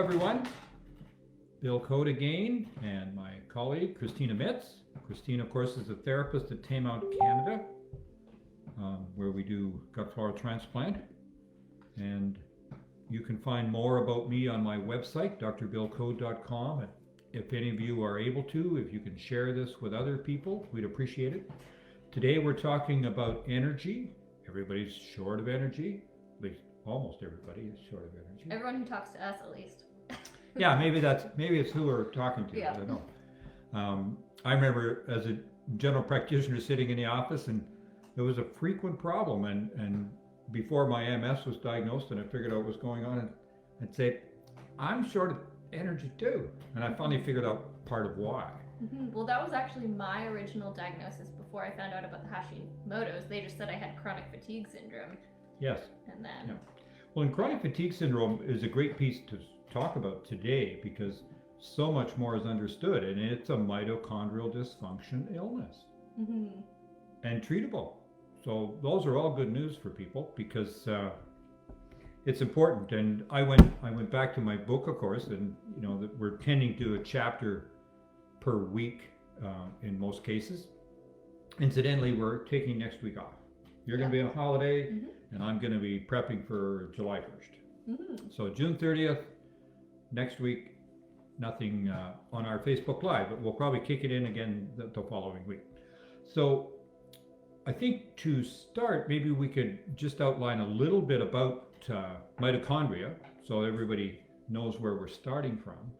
everyone. Bill Code again, and my colleague Kristina Metz. Kristina, of course, is a therapist at Taymount, Canada, where we do gut flora transplant. And you can find more about me on my website, drbillcode.com. And if any of you are able to, if you can share this with other people, we'd appreciate it. Today we're talking about energy. Everybody's short of energy, at least almost everybody is short of energy. Everyone who talks to us, at least. Yeah, maybe it's who we're talking to. Yeah. I don't know. I remember as a general practitioner sitting in the office, and it was a frequent problem. And before my MS was diagnosed, and I figured out what was going on, and I'd say, I'm short of energy too. And I finally figured out part of why. Mm-hmm. Well, that was actually my original diagnosis before I found out about the Hashimoto's. They just said I had chronic fatigue syndrome. Yes. And then. Yeah. Well, and chronic fatigue syndrome is a great piece to talk about today because so much more is understood, and it's a mitochondrial dysfunction illness. Mm-hmm. And treatable. So those are all good news for people because it's important. And I went back to my book, of course, and you know that we're tending to a chapter per week in most cases. Incidentally, we're taking next week off. You're going to be on holiday, and I'm going to be prepping for July 1st. Mm-hmm. So June 30th, next week, nothing on our Facebook Live, but we'll probably kick it in again the following week. So I think to start, maybe we could just outline a little bit about mitochondria so everybody knows where we're starting from,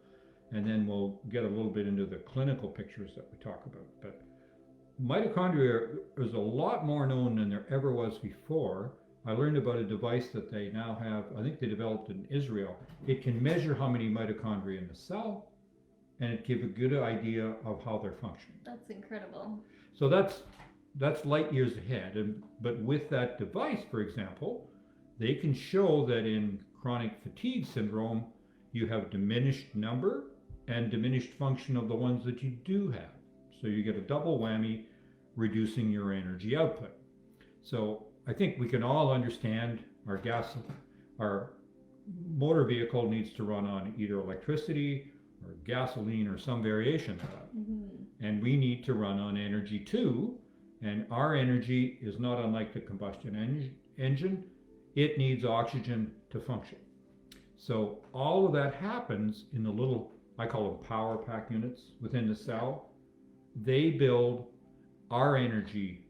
and then we'll get a little bit into the clinical pictures that we talk about. But mitochondria is a lot more known than there ever was before. I learned about a device that they now have, I think they developed in Israel. It can measure how many mitochondria in the cell, and it gives a good idea of how they're functioning. That's incredible. So that's light years ahead. But with that device, for example, they can show that in chronic fatigue syndrome, you have diminished number and diminished function of the ones that you do have. So you get a double whammy, reducing your energy output. So I think we can all understand our motor vehicle needs to run on either electricity or gasoline or some variation of that. Mm-hmm. And we need to run on energy too. And our energy is not unlike the combustion engine. It needs oxygen to function. So all of that happens in the little, I call them power pack units within the cell. They build our energy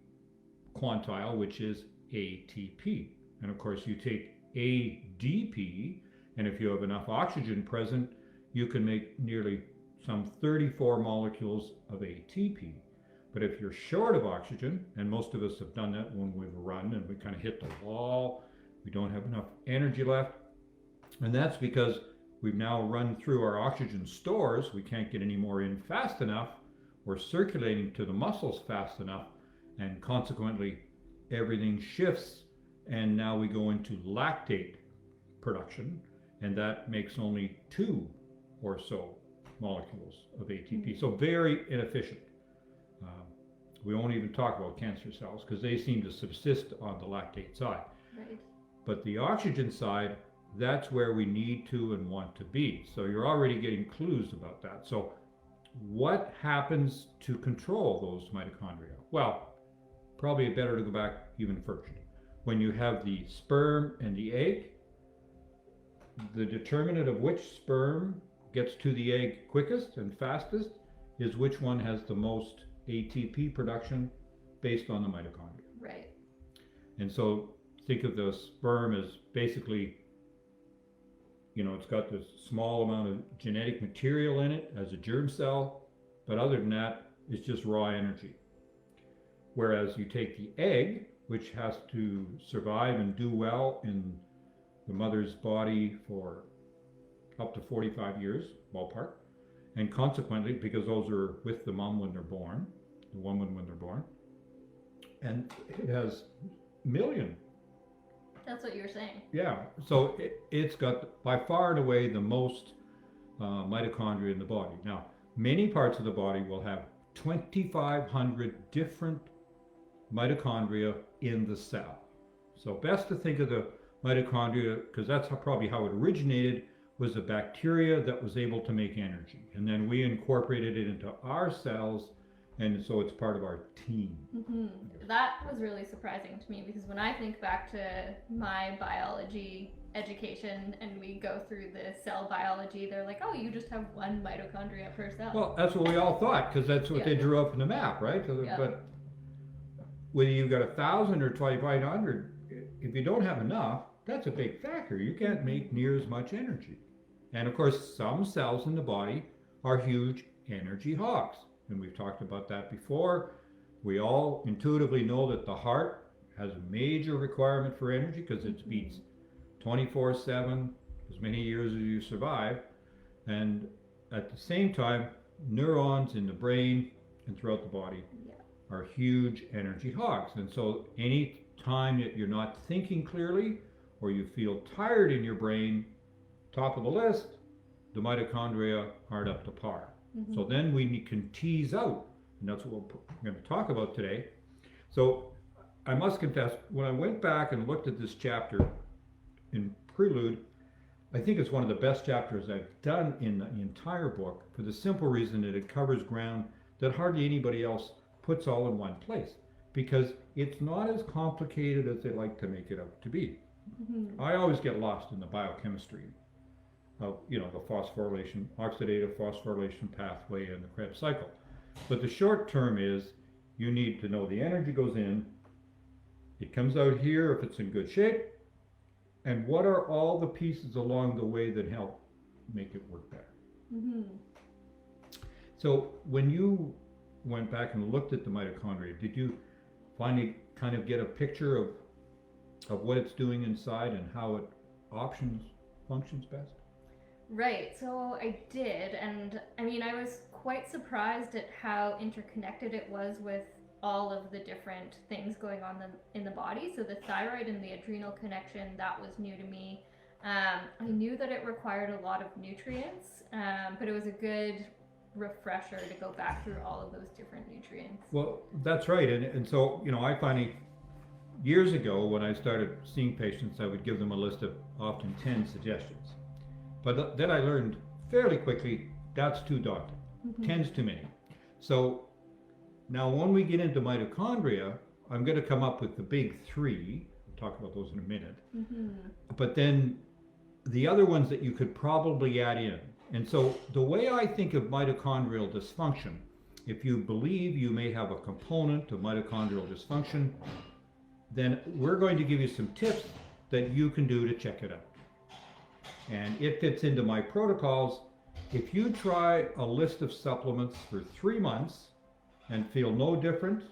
quantile, which is ATP. And of course you take ADP, and if you have enough oxygen present, you can make nearly some 34 molecules of ATP. But if you're short of oxygen, and most of us have done that when we've run and we kind of hit the wall, we don't have enough energy left. And that's because we've now run through our oxygen stores. We can't get any more in fast enough. We're circulating to the muscles fast enough, and consequently everything shifts, and now we go into lactate production, and that makes only 2 or so molecules of ATP. So very inefficient. We won't even talk about cancer cells because they seem to subsist on the lactate side. Right. But the oxygen side, that's where we need to and want to be. So you're already getting clues about that. So what happens to control those mitochondria? Well, probably better to go back even first. When you have the sperm and the egg, the determinant of which sperm gets to the egg quickest and fastest is which one has the most ATP production based on the mitochondria. Right. And so think of the sperm as basically, you know, it's got this small amount of genetic material in it as a germ cell, but other than that, it's just raw energy. Whereas you take the egg, which has to survive and do well in the mother's body for up to 45 years, ballpark, and consequently, because those are with the mom when they're born, the woman when they're born, and it has million. That's what you were saying. Yeah, so it's got by far and away the most mitochondria in the body. Now, many parts of the body will have 2,500 different mitochondria in the cell. So best to think of the mitochondria, because that's probably how it originated, was a bacteria that was able to make energy. And then we incorporated it into our cells, and so it's part of our team. That was really surprising to me, because when I think back to my biology education and we go through the cell biology, they're like, oh, you just have one mitochondria per cell. Well, that's what we all thought, because that's what they drew up in the map, right? So but whether you've got 1,000 or 2,500, if you don't have enough, that's a big factor. You can't make near as much energy. And of course, some cells in the body are huge energy hogs. And we've talked about that before. We all intuitively know that the heart has a major requirement for energy because it beats 24/7, as many years as you survive. And at the same time, neurons in the brain and throughout the body are huge energy hogs. And so any time that you're not thinking clearly or you feel tired in your brain, top of the list, the mitochondria aren't up to par. So then we can tease out, and that's what we're going to talk about today. So I must confess, when I went back and looked at this chapter in Prelude, I think it's one of the best chapters I've done in the entire book, for the simple reason that it covers ground that hardly anybody else puts all in one place, because it's not as complicated as they like to make it out to be. I always get lost in the biochemistry of, the phosphorylation, oxidative phosphorylation pathway and the Krebs cycle. But the short term is you need to know the energy goes in, it comes out here if it's in good shape, and what are all the pieces along the way that help make it work better. So when you went back and looked at the mitochondria, did you finally kind of get a picture of what it's doing inside and how it functions best? Right, so I did, and I mean, I was quite surprised at how interconnected it was with all of the different things going on in the body. So the thyroid and the adrenal connection, that was new to me. I knew that it required a lot of nutrients, but it was a good refresher to go back through all of those different nutrients. Well, that's right, and so, I finally, years ago when I started seeing patients, I would give them a list of often 10 suggestions. But then I learned fairly quickly that's too daunting. 10's too many. So now when we get into mitochondria, I'm going to come up with the big 3. We'll talk about those in a minute. But then the other ones that you could probably add in. And so the way I think of mitochondrial dysfunction, if you believe you may have a component of mitochondrial dysfunction, then we're going to give you some tips that you can do to check it out. And it fits into my protocols. If you try a list of supplements for 3 months and feel no different,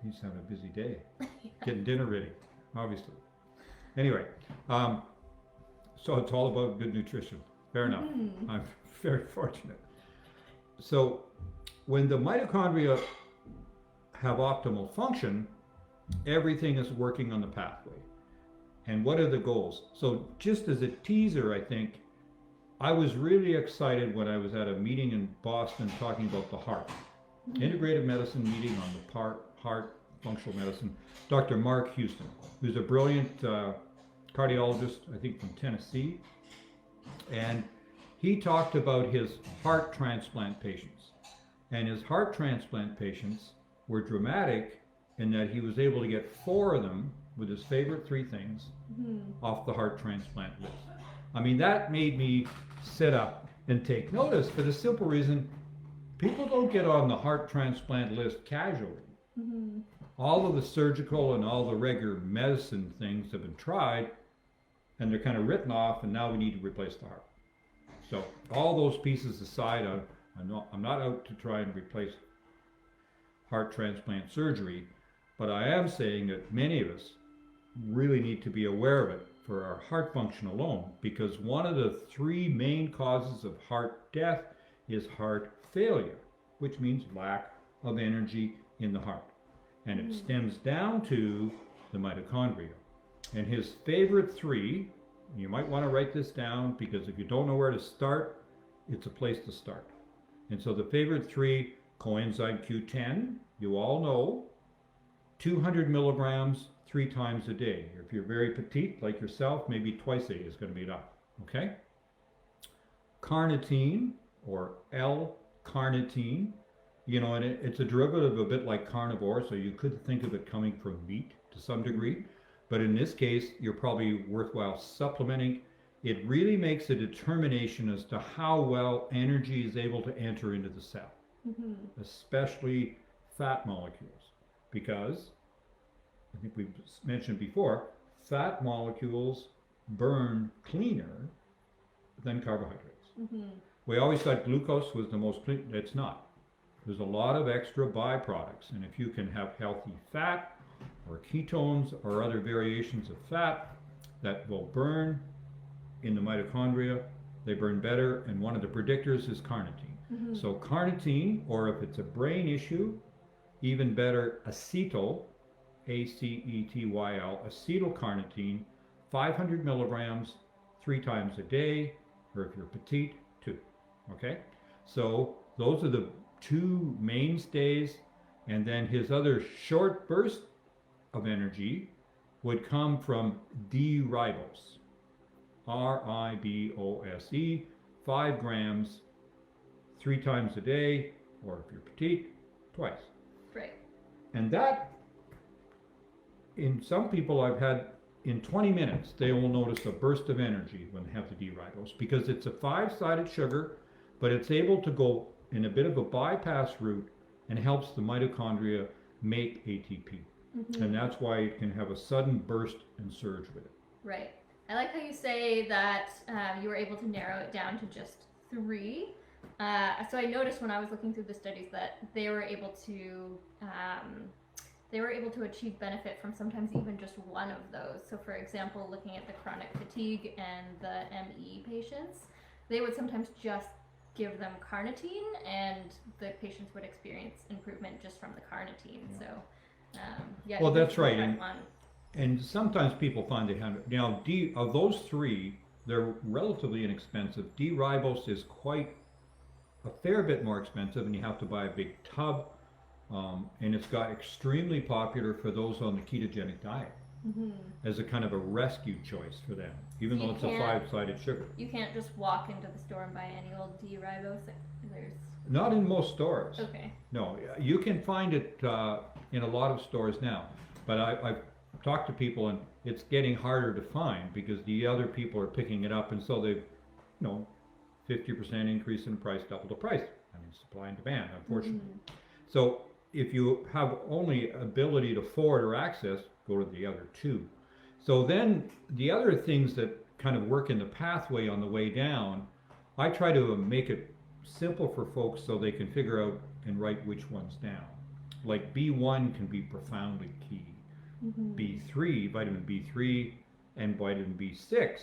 he's having a busy day. Getting dinner ready, obviously. Anyway, so it's all about good nutrition. Fair enough. I'm very fortunate. So when the mitochondria have optimal function, everything is working on the pathway. And what are the goals? So just as a teaser, I think, I was really excited when I was at a meeting in Boston talking about the heart. Integrative medicine meeting on the heart, functional medicine. Dr. Mark Houston, who's a brilliant cardiologist, I think from Tennessee. And he talked about his heart transplant patients. And his heart transplant patients were dramatic in that he was able to get 4 of them with his favorite 3 things off the heart transplant list. I mean, that made me sit up and take notice for the simple reason people don't get on the heart transplant list casually. All of the surgical and all the regular medicine things have been tried, and they're kind of written off, and now we need to replace the heart. So all those pieces aside, I'm not out to try and replace heart transplant surgery, but I am saying that many of us really need to be aware of it for our heart function alone, because one of the 3 main causes of heart death is heart failure, which means lack of energy in the heart. And it stems down to the mitochondria. And his favorite 3, you might want to write this down, because if you don't know where to start, it's a place to start. And so the favorite 3, coenzyme Q10, you all know, 200 milligrams 3 times a day. If you're very petite like yourself, maybe twice a day is going to be enough. Okay? Carnitine, or L-carnitine, you know, and it's a derivative a bit like carnivore, so you could think of it coming from meat to some degree. But in this case, you're probably worthwhile supplementing. It really makes a determination as to how well energy is able to enter into the cell, especially fat molecules, because I think we've mentioned before, fat molecules burn cleaner than carbohydrates. We always thought glucose was the most clean. It's not. There's a lot of extra byproducts, and if you can have healthy fat or ketones or other variations of fat that will burn in the mitochondria, they burn better, and one of the predictors is carnitine. So carnitine, or if it's a brain issue, even better, acetyl, A-C-E-T-Y-L, acetylcarnitine, 500 milligrams 3 times a day, or if you're petite, 2. Okay? So those are the 2 mainstays, and then his other short burst of energy would come from D-ribose, R-I-B-O-S-E, 5 grams 3 times a day, or if you're petite, twice. Right. And that, in some people I've had, in 20 minutes, they will notice a burst of energy when they have the D-ribose, because it's a 5-sided sugar, but it's able to go in a bit of a bypass route and helps the mitochondria make ATP. And that's why it can have a sudden burst and surge with it. Right. I like how you say that you were able to narrow it down to just 3. So I noticed when I was looking through the studies that they were able to achieve benefit from sometimes even just one of those. So for example, looking at the chronic fatigue and the ME patients, they would sometimes just give them carnitine, and the patients would experience improvement just from the carnitine. So yeah. Well, that's right. One. And sometimes people find they have, now of those 3, they're relatively inexpensive. D-ribose is quite a fair bit more expensive, and you have to buy a big tub. And it's got extremely popular for those on the ketogenic diet as a kind of a rescue choice for them, even though it's a 5-sided sugar. You can't just walk into the store and buy any old D-ribose. There's not in most stores. Okay. No, you can find it in a lot of stores now, but I've talked to people, and it's getting harder to find because the other people are picking it up, and so they've, 50% increase in price, double the price. I mean, supply and demand, unfortunately. So if you have only ability to afford or access, go to the other 2. So then the other things that kind of work in the pathway on the way down, I try to make it simple for folks so they can figure out and write which ones down. Like B1 can be profoundly key. B3, vitamin B3, and vitamin B6.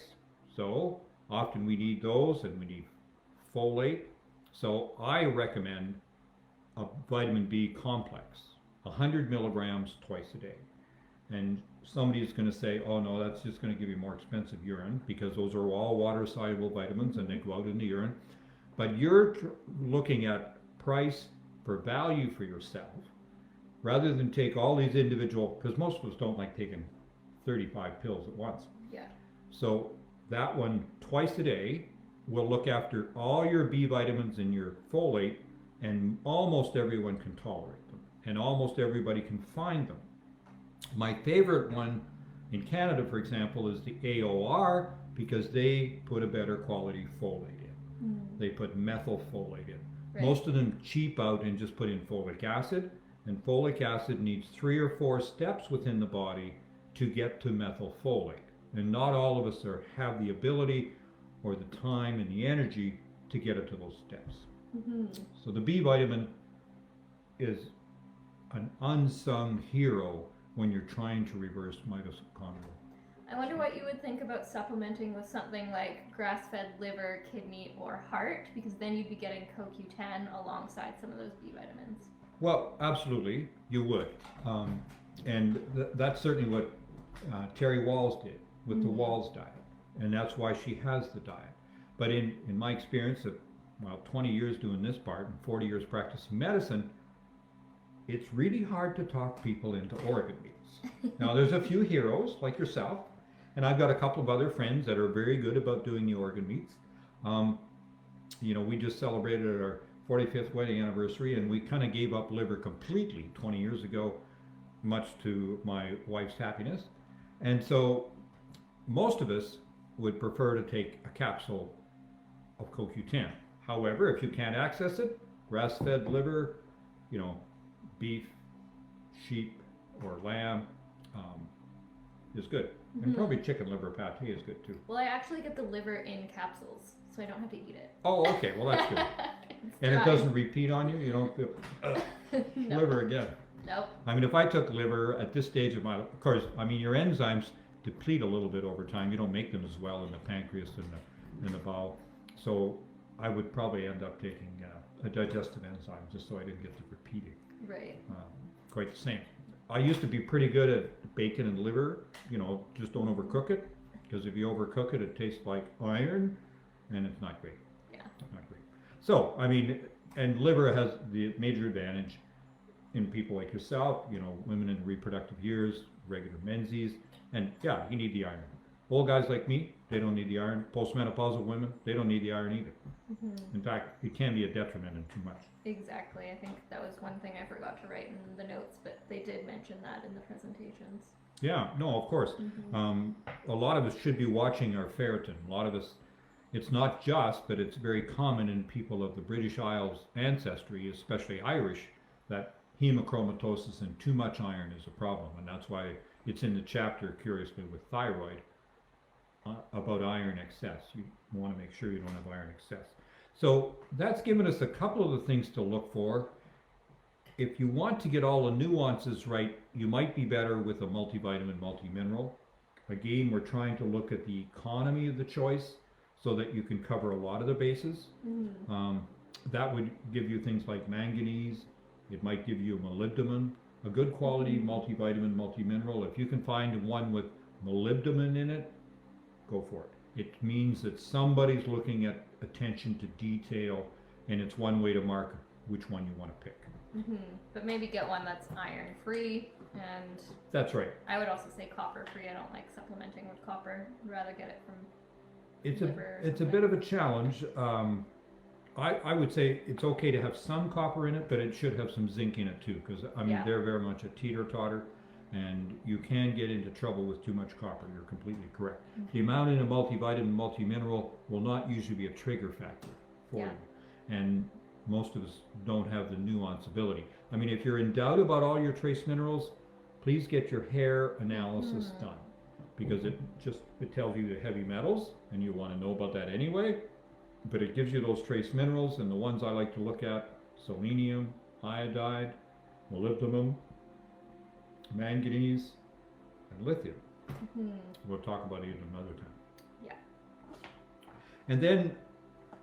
So often we need those, and we need folate. So I recommend a vitamin B complex, 100 milligrams twice a day. And somebody's going to say, oh no, that's just going to give you more expensive urine, because those are all water-soluble vitamins and they go out in the urine. But you're looking at price for value for yourself, rather than take all these individual, because most of us don't like taking 35 pills at once. Yeah. So that one twice a day will look after all your B vitamins and your folate, and almost everyone can tolerate them, and almost everybody can find them. My favorite one in Canada, for example, is the AOR, because they put a better quality folate in. They put methylfolate in. Right. Most of them cheap out and just put in folic acid, and folic acid needs 3 or 4 steps within the body to get to methylfolate. And not all of us have the ability or the time and the energy to get it to those steps. So the B vitamin is an unsung hero when you're trying to reverse mitochondria. I wonder what you would think about supplementing with something like grass-fed liver, kidney, or heart, because then you'd be getting CoQ10 alongside some of those B vitamins. Well, absolutely, you would. And that's certainly what Terry Walls did with the Walls diet. And that's why she has the diet. But in my experience of 20 years doing this part and 40 years practicing medicine, it's really hard to talk people into organ meals. Now, there's a few heroes like yourself, and I've got a couple of other friends that are very good about doing the organ meats. We just celebrated our 45th wedding anniversary, and we kind of gave up liver completely 20 years ago, much to my wife's happiness. And so most of us would prefer to take a capsule of CoQ10. However, if you can't access it, grass-fed liver, beef, sheep, or lamb is good. And probably chicken liver pate is good too. Well, I actually get the liver in capsules, so I don't have to eat it. Oh, okay. Well, that's good. And it doesn't repeat on you? You don't feel Nope. liver again? Nope. I mean, if I took liver at this stage of of course, your enzymes deplete a little bit over time. You don't make them as well in the pancreas and the bowel. So I would probably end up taking a digestive enzyme just so I didn't get the repeating. Right. Quite the same. I used to be pretty good at bacon and liver, just don't overcook it, because if you overcook it, it tastes like iron, and it's not great. Yeah. Not great. So, and liver has the major advantage in people like yourself, women in reproductive years, regular menses, and yeah, you need the iron. Old guys like me, they don't need the iron. Postmenopausal women, they don't need the iron either. In fact, it can be a detriment in too much. Exactly. I think that was one thing I forgot to write in the notes, but they did mention that in the presentations. Yeah, no, of course. A lot of us should be watching our ferritin. A lot of us, it's not just, but it's very common in people of the British Isles ancestry, especially Irish, that hemochromatosis and too much iron is a problem. And that's why it's in the chapter, curiously, with thyroid about iron excess. You want to make sure you don't have iron excess. So that's given us a couple of the things to look for. If you want to get all the nuances right, you might be better with a multivitamin, multimineral. Again, we're trying to look at the economy of the choice so that you can cover a lot of the bases. That would give you things like manganese. It might give you molybdenum, a good quality multivitamin, multimineral. If you can find one with molybdenum in it, go for it. It means that somebody's looking at attention to detail, and it's one way to mark which one you want to pick. But maybe get one that's iron free, and that's right. I would also say copper free. I don't like supplementing with copper. I'd rather get it from It's a bit of a challenge. I would say it's okay to have some copper in it, but it should have some zinc in it too, because they're very much a teeter-totter, and you can get into trouble with too much copper. You're completely correct. The amount in a multivitamin, multimineral will not usually be a trigger factor for you, and most of us don't have the nuance ability. If you're in doubt about all your trace minerals, please get your hair analysis done, because it tells you the heavy metals, and you want to know about that anyway. But it gives you those trace minerals, and the ones I like to look at: selenium, iodide, molybdenum, manganese, and lithium. We'll talk about it another time. Yeah. And then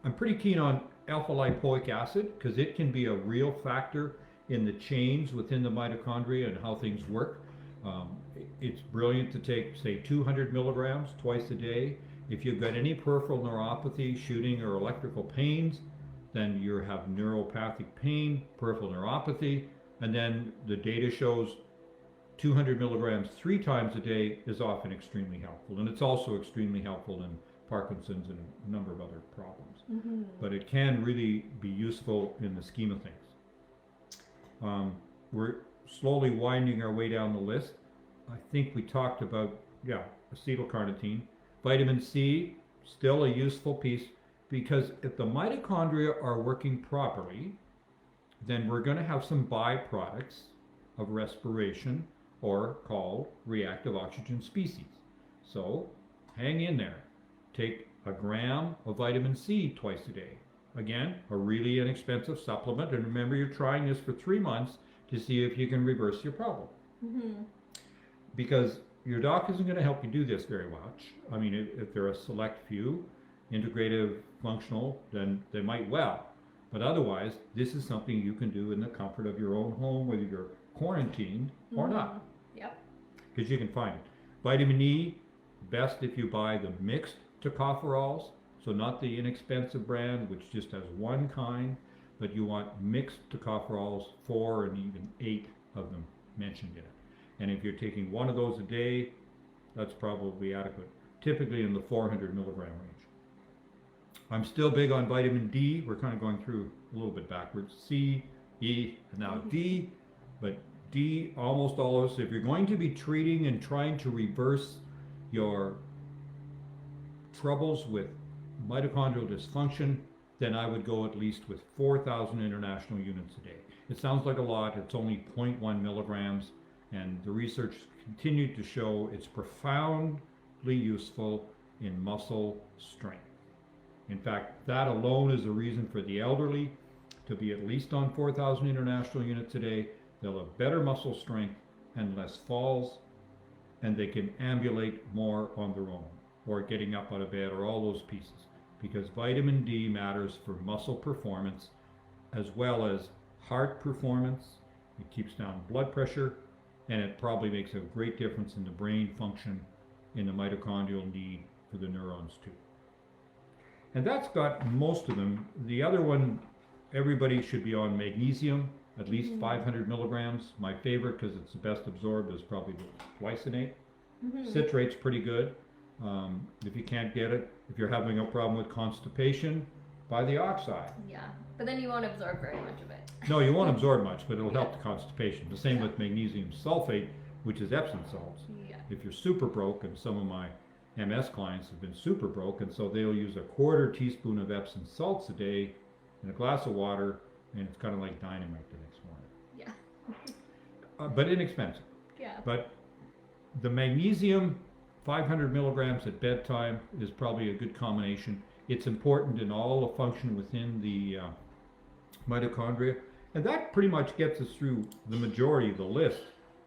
I'm pretty keen on alpha lipoic acid, because it can be a real factor in the chains within the mitochondria and how things work. It's brilliant to take, say, 200 milligrams twice a day. If you've got any peripheral neuropathy, shooting, or electrical pains, then you have neuropathic pain, peripheral neuropathy, and then the data shows 200 milligrams 3 times a day is often extremely helpful. And it's also extremely helpful in Parkinson's and a number of other problems. But it can really be useful in the scheme of things. We're slowly winding our way down the list. I think we talked about, acetylcarnitine. Vitamin C, still a useful piece, because if the mitochondria are working properly, then we're going to have some byproducts of respiration, or called reactive oxygen species. So hang in there. Take a gram of vitamin C twice a day. Again, a really inexpensive supplement, and remember, you're trying this for 3 months to see if you can reverse your problem. Because your doc isn't going to help you do this very much. If they're a select few, integrative, functional, then they might well. But otherwise, this is something you can do in the comfort of your own home, whether you're quarantined or not. Yep. Because you can find it. Vitamin E, best if you buy the mixed tocopherols, so not the inexpensive brand, which just has one kind, but you want mixed tocopherols, 4 and even 8 of them mentioned in it. And if you're taking one of those a day, that's probably adequate, typically in the 400 milligram range. I'm still big on vitamin D. We're kind of going through a little bit backwards. C, E, and now D. But D, almost all of us, if you're going to be treating and trying to reverse your troubles with mitochondrial dysfunction, then I would go at least with 4,000 international units a day. It sounds like a lot. It's only 0.1 milligrams, and the research continued to show it's profoundly useful in muscle strength. In fact, that alone is a reason for the elderly to be at least on 4,000 international units a day. They'll have better muscle strength and less falls, and they can ambulate more on their own, or getting up out of bed, or all those pieces, because vitamin D matters for muscle performance as well as heart performance. It keeps down blood pressure, and it probably makes a great difference in the brain function, in the mitochondrial need for the neurons too. And that's got most of them. The other one, everybody should be on magnesium, at least 500 milligrams. My favorite, because it's the best absorbed, is probably the glycinate. Citrate's pretty good. If you can't get it, if you're having a problem with constipation, buy the oxide. Yeah, but then you won't absorb very much of it. No, you won't absorb much, but it'll help the constipation. The same with magnesium sulfate, which is Epsom salts. Yeah. If you're super broke, and some of my MS clients have been super broke, and so they'll use a 1/4 teaspoon of Epsom salts a day in a glass of water, and it's kind of like dynamite the next morning. Yeah. But inexpensive. Yeah. But the magnesium, 500 milligrams at bedtime, is probably a good combination. It's important in all the function within the mitochondria, and that pretty much gets us through the majority of the list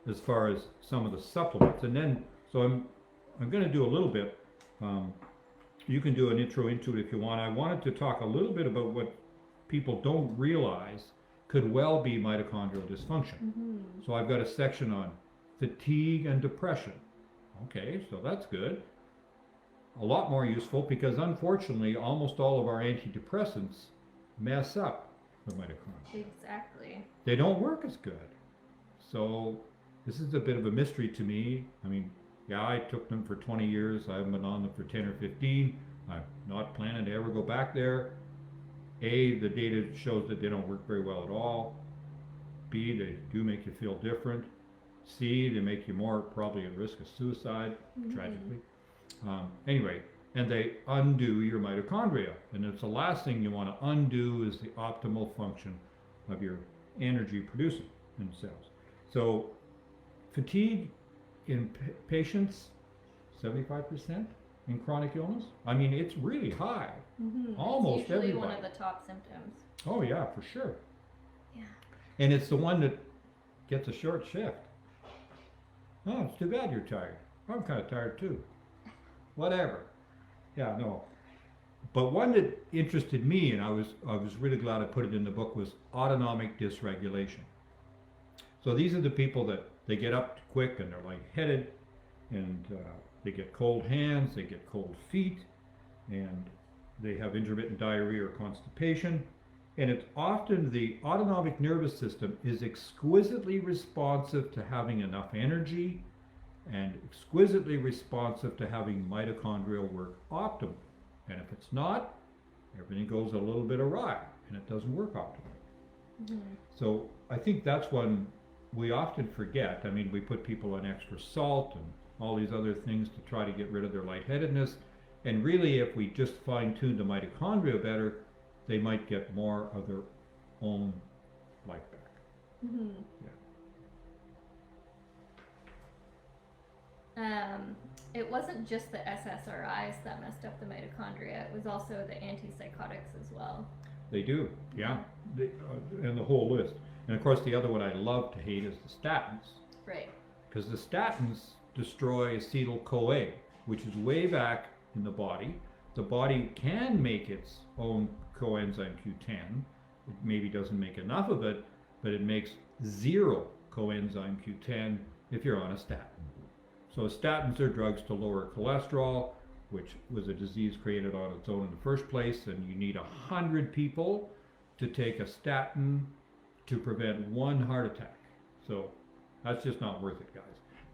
as far as some of the supplements. And then, so I'm going to do a little bit. You can do an intro into it if you want. I wanted to talk a little bit about what people don't realize could well be mitochondrial dysfunction. So I've got a section on fatigue and depression. Okay, so that's good. A lot more useful, because unfortunately almost all of our antidepressants mess up the mitochondria. Exactly. They don't work as good. So this is a bit of a mystery to me. I mean, yeah, I took them for 20 years. I haven't been on them for 10 or 15. I'm not planning to ever go back there. A, the data shows that they don't work very well at all. B, they do make you feel different. C, they make you more probably at risk of suicide, tragically. Anyway, and they undo your mitochondria. And it's the last thing you want to undo is the optimal function of your energy producing in cells. So fatigue in patients, 75% in chronic illness. I mean, it's really high. Almost it's usually everybody. one of the top symptoms. Oh yeah, for sure. Yeah. And it's the one that gets a short shift. Oh, it's too bad you're tired. I'm kind of tired too. Whatever. Yeah, no. But one that interested me, and I was really glad I put it in the book, was autonomic dysregulation. So these are the people that they get up quick and they're lightheaded, and they get cold hands, they get cold feet, and they have intermittent diarrhea or constipation. And it's often the autonomic nervous system is exquisitely responsive to having enough energy, and exquisitely responsive to having mitochondrial work optimally. And if it's not, everything goes a little bit awry and it doesn't work optimally. So I think that's one we often forget. I mean, we put people on extra salt and all these other things to try to get rid of their lightheadedness. And really, if we just fine-tune the mitochondria better, they might get more of their own life back. It wasn't just the SSRIs that messed up the mitochondria, it was also the antipsychotics as well. They do, yeah, and the whole list. And of course, the other one I love to hate is the statins. Right. Because the statins destroy acetyl-CoA, which is way back in the body. The body can make its own coenzyme Q10. It maybe doesn't make enough of it, but it makes 0 coenzyme Q10 if you're on a statin. So statins are drugs to lower cholesterol, which was a disease created on its own in the first place, and you need 100 people to take a statin to prevent 1 heart attack. So that's just not worth it, guys.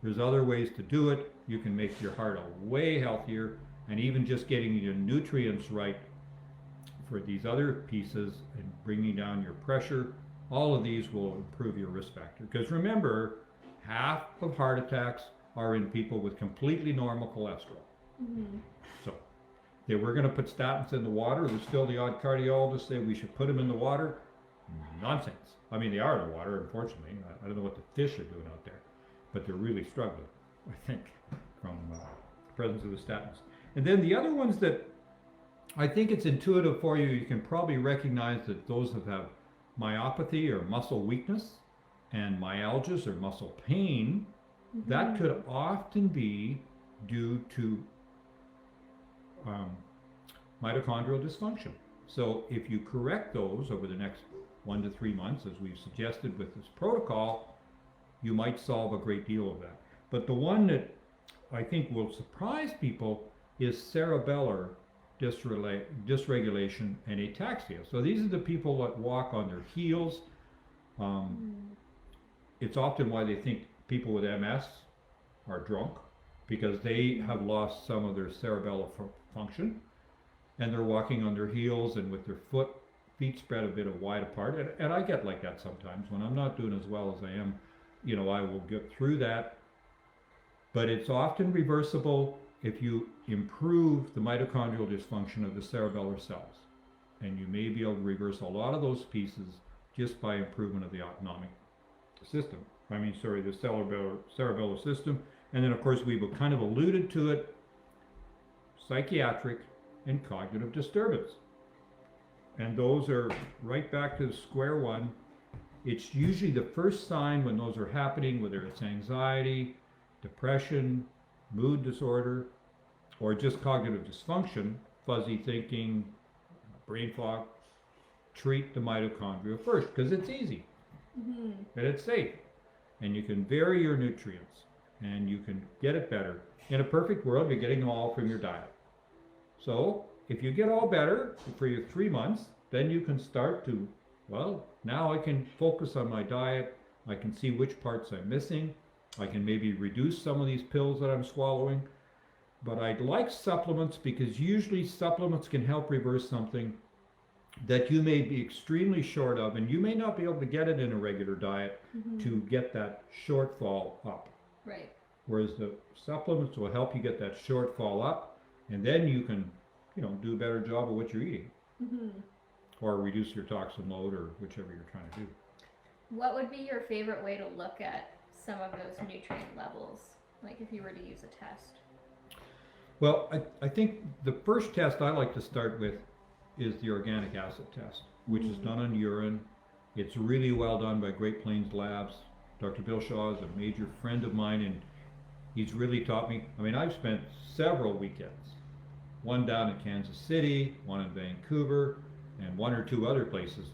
There's other ways to do it. You can make your heart way healthier, and even just getting your nutrients right for these other pieces and bringing down your pressure, all of these will improve your risk factor. Because remember, half of heart attacks are in people with completely normal cholesterol. Mm-hmm. So, if we're going to put statins in the water, there's still the odd cardiologist say we should put them in the water. Nonsense. I mean, they are in the water, unfortunately. I don't know what the fish are doing out there, but they're really struggling, I think, from the presence of the statins. And then the other ones that I think it's intuitive for you, you can probably recognize that those that have myopathy or muscle weakness and myalgias or muscle pain, Mm-hmm. that could often be due to mitochondrial dysfunction. So if you correct those over the next 1 to 3 months, as we've suggested with this protocol, you might solve a great deal of that. But the one that I think will surprise people is cerebellar dysregulation and ataxia. So these are the people that walk on their heels. It's often why they think people with MS are drunk, because they have lost some of their cerebellar function, and they're walking on their heels and with their feet spread a bit wide apart. And I get like that sometimes when I'm not doing as well as I am. I will get through that, but it's often reversible if you improve the mitochondrial dysfunction of the cerebellar cells, and you may be able to reverse a lot of those pieces just by improvement of the autonomic system. The cerebellar system. And then of course we've kind of alluded to it, psychiatric and cognitive disturbance. And those are right back to square one. It's usually the first sign when those are happening, whether it's anxiety, depression, mood disorder, or just cognitive dysfunction, fuzzy thinking, brain fog. Treat the mitochondria first, because it's easy, Mm-hmm. and it's safe, and you can vary your nutrients, and you can get it better. In a perfect world, you're getting them all from your diet. So if you get all better for your 3 months, then you can start to, now I can focus on my diet. I can see which parts I'm missing. I can maybe reduce some of these pills that I'm swallowing. But I'd like supplements, because usually supplements can help reverse something that you may be extremely short of, and you may not be able to get it in a regular diet Mm-hmm. to get that shortfall up. Right. Whereas the supplements will help you get that shortfall up, and then you can, do a better job of what you're eating, Mm-hmm. or reduce your toxin load, or whichever you're trying to do. What would be your favorite way to look at some of those nutrient levels, like if you were to use a test? Well, I think the first test I like to start with is the organic acid test, which is done on urine. It's really well done by Great Plains Labs. Dr. Bill Shaw is a major friend of mine, and he's really taught me. I've spent several weekends, one down in Kansas City, one in Vancouver, and 1 or 2 other places,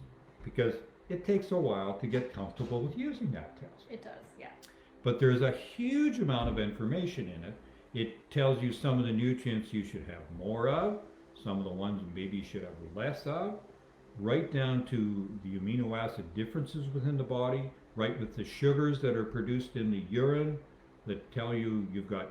because it takes a while to get comfortable with using that test. It does, yeah. But there's a huge amount of information in it. It tells you some of the nutrients you should have more of, some of the ones maybe you should have less of, right down to the amino acid differences within the body, right with the sugars that are produced in the urine that tell you you've got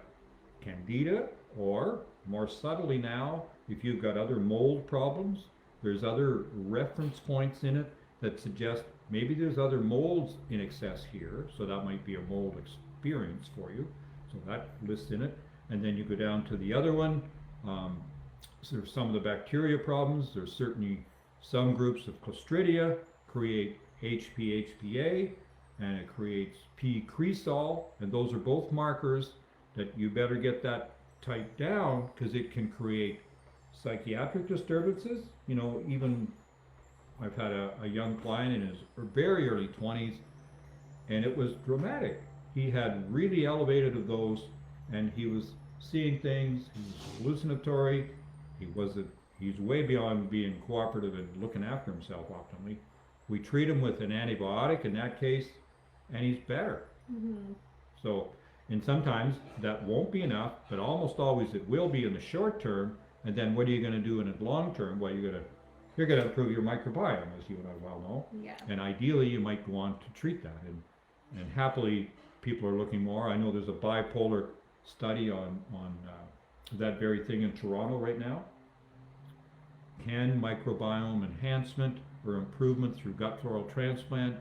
candida, or more subtly now, if you've got other mold problems, there's other reference points in it that suggest maybe there's other molds in excess here, so that might be a mold experience for you. So that lists in it. And then you go down to the other one. So there's some of the bacteria problems. There's certainly some groups of Clostridia create HPHPA, and it creates P-cresol, and those are both markers that you better get that typed down, because it can create psychiatric disturbances. Even I've had a young client in his very early 20s, and it was dramatic. He had really elevated of those, and he was seeing things. He was hallucinatory. He's way beyond being cooperative and looking after himself optimally. We treat him with an antibiotic in that case, and he's better. Mm-hmm. So, and sometimes that won't be enough, but almost always it will be in the short term. And then what are you going to do in the long term? Well, you're going to improve your microbiome, as you and I well know. Yeah. And ideally, you might go on to treat that. And happily, people are looking more. I know there's a bipolar study on that very thing in Toronto right now. Can microbiome enhancement or improvement through gut flora transplant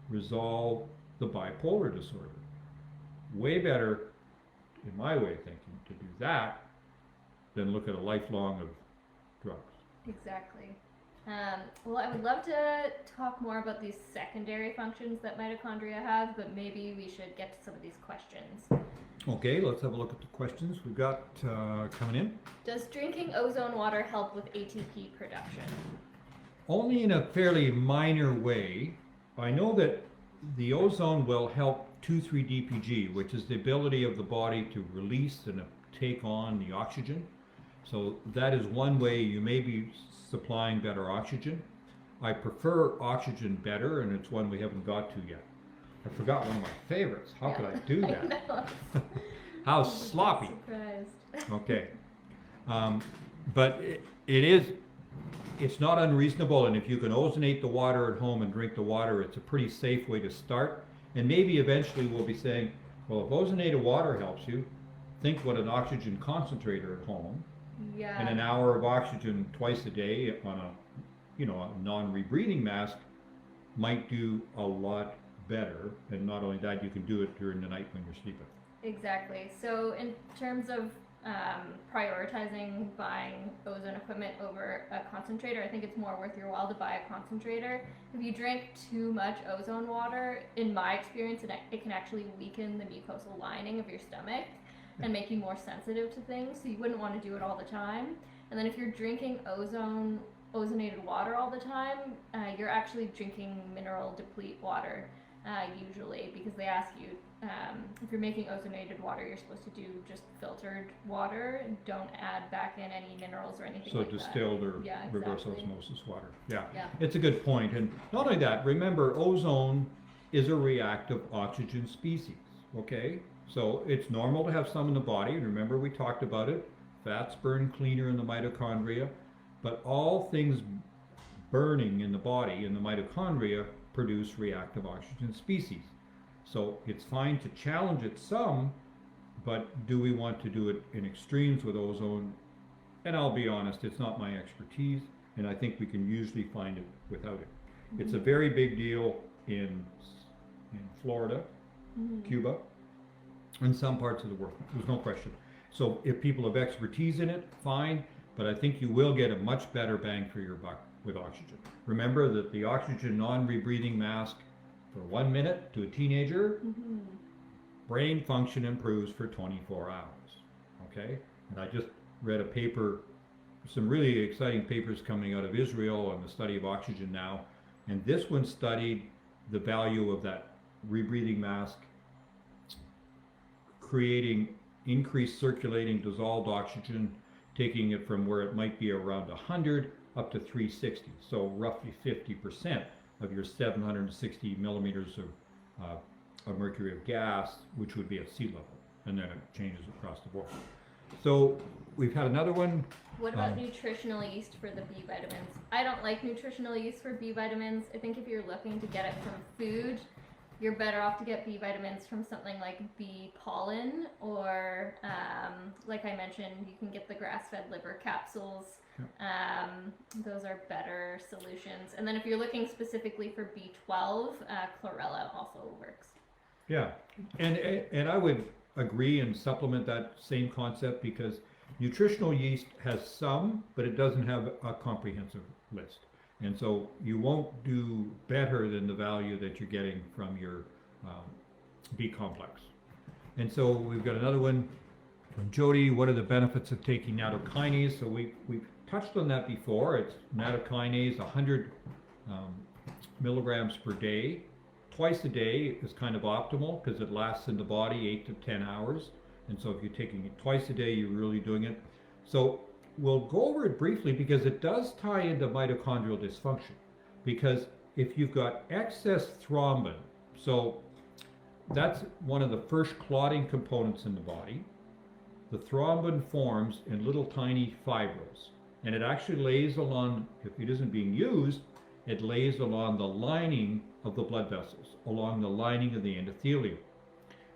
resolve the bipolar disorder? Way better, in my way of thinking, to do that than look at a lifelong of drugs. Exactly. Well, I would love to talk more about these secondary functions that mitochondria have, but maybe we should get to some of these questions. Okay, let's have a look at the questions we've got coming in. Does drinking ozone water help with ATP production? Only in a fairly minor way. I know that the ozone will help 2,3-DPG, which is the ability of the body to release and take on the oxygen. So that is one way you may be supplying better oxygen. I prefer oxygen better, and it's one we haven't got to yet. I forgot one of my favorites. How could I do that? I know. How sloppy. Surprised. Okay. But it's not unreasonable, and if you can ozonate the water at home and drink the water, it's a pretty safe way to start. And maybe eventually we'll be saying, well, if ozonated water helps you, think what an oxygen concentrator at home, Yeah. and an hour of oxygen twice a day on a non-rebreathing mask might do a lot better. And not only that, you can do it during the night when you're sleeping. Exactly. So in terms of prioritizing buying ozone equipment over a concentrator, I think it's more worth your while to buy a concentrator. If you drink too much ozone water, in my experience, it can actually weaken the mucosal lining of your stomach and make you more sensitive to things, so you wouldn't want to do it all the time. And then if you're drinking ozonated water all the time, you're actually drinking mineral deplete water usually, because they ask you if you're making ozonated water, you're supposed to do just filtered water and don't add back in any minerals or anything like that. So distilled or yeah, reverse exactly. osmosis water. Yeah, Yeah. it's a good point. And not only that, remember, ozone is a reactive oxygen species, okay? So it's normal to have some in the body, and remember we talked about it, fats burn cleaner in the mitochondria, but all things burning in the body, in the mitochondria, produce reactive oxygen species. So it's fine to challenge it some, but do we want to do it in extremes with ozone? And I'll be honest, it's not my expertise, and I think we can usually find it without it. Mm-hmm. It's a very big deal in Florida, Cuba, and some parts of the world. There's no question. So if people have expertise in it, fine, but I think you will get a much better bang for your buck with oxygen. Remember that the oxygen non-rebreathing mask for 1 minute to a teenager, brain function improves for 24 hours, okay? And I just read a paper, some really exciting papers coming out of Israel on the study of oxygen now, and this one studied the value of that rebreathing mask creating increased circulating dissolved oxygen, taking it from where it might be around 100 up to 360, so roughly 50% of your 760 millimeters of mercury of gas, which would be at sea level, and then it changes across the board. So we've had another one. What about nutritional yeast for the B vitamins? I don't like nutritional yeast for B vitamins. I think if you're looking to get it from food, you're better off to get B vitamins from something like bee pollen, or like I mentioned, you can get the grass-fed liver capsules. Those are better solutions. And then if you're looking specifically for B12, chlorella also works. Yeah, and I would agree and supplement that same concept, because nutritional yeast has some, but it doesn't have a comprehensive list. And so you won't do better than the value that you're getting from your B complex. And so we've got another one from Jody. What are the benefits of taking nattokinase? So we've touched on that before. It's nattokinase, 100 milligrams per day. Twice a day is kind of optimal because it lasts in the body 8 to 10 hours. And so if you're taking it twice a day, you're really doing it. So we'll go over it briefly because it does tie into mitochondrial dysfunction. Because if you've got excess thrombin, so that's one of the first clotting components in the body. The thrombin forms in little tiny fibrils, and it actually lays along, if it isn't being used, it lays along the lining of the blood vessels, along the lining of the endothelium.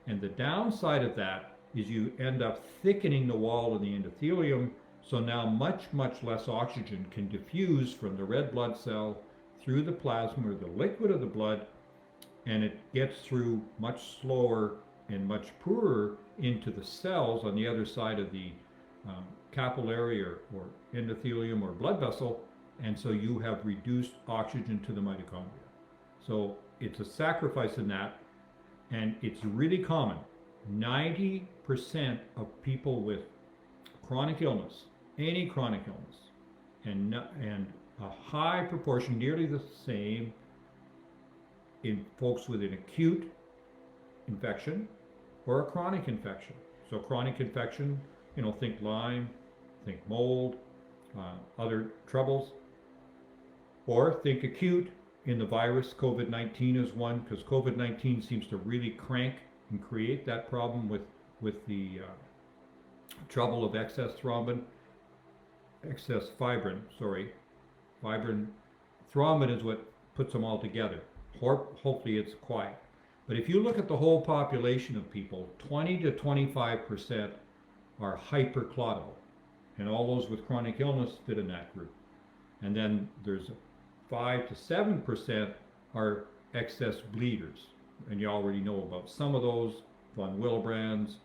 And the downside of that is you end up thickening the wall of the endothelium, so now much less oxygen can diffuse from the red blood cell through the plasma or the liquid of the blood, and it gets through much slower and much poorer into the cells on the other side of the capillary or endothelium or blood vessel, and so you have reduced oxygen to the mitochondria. So it's a sacrifice in that, and it's really common. 90% of people with chronic illness, any chronic illness, and a high proportion, nearly the same, in folks with an acute infection or a chronic infection. So chronic infection, think Lyme, think mold, other troubles, or think acute in the virus. COVID-19 is one, because COVID-19 seems to really crank and create that problem with the trouble of excess fibrin. Thrombin is what puts them all together. Hopefully it's quiet. But if you look at the whole population of people, 20 to 25% are hyperclotable, and all those with chronic illness fit in that group. And then there's 5 to 7% are excess bleeders, and you already know about some of those, von Willebrand's,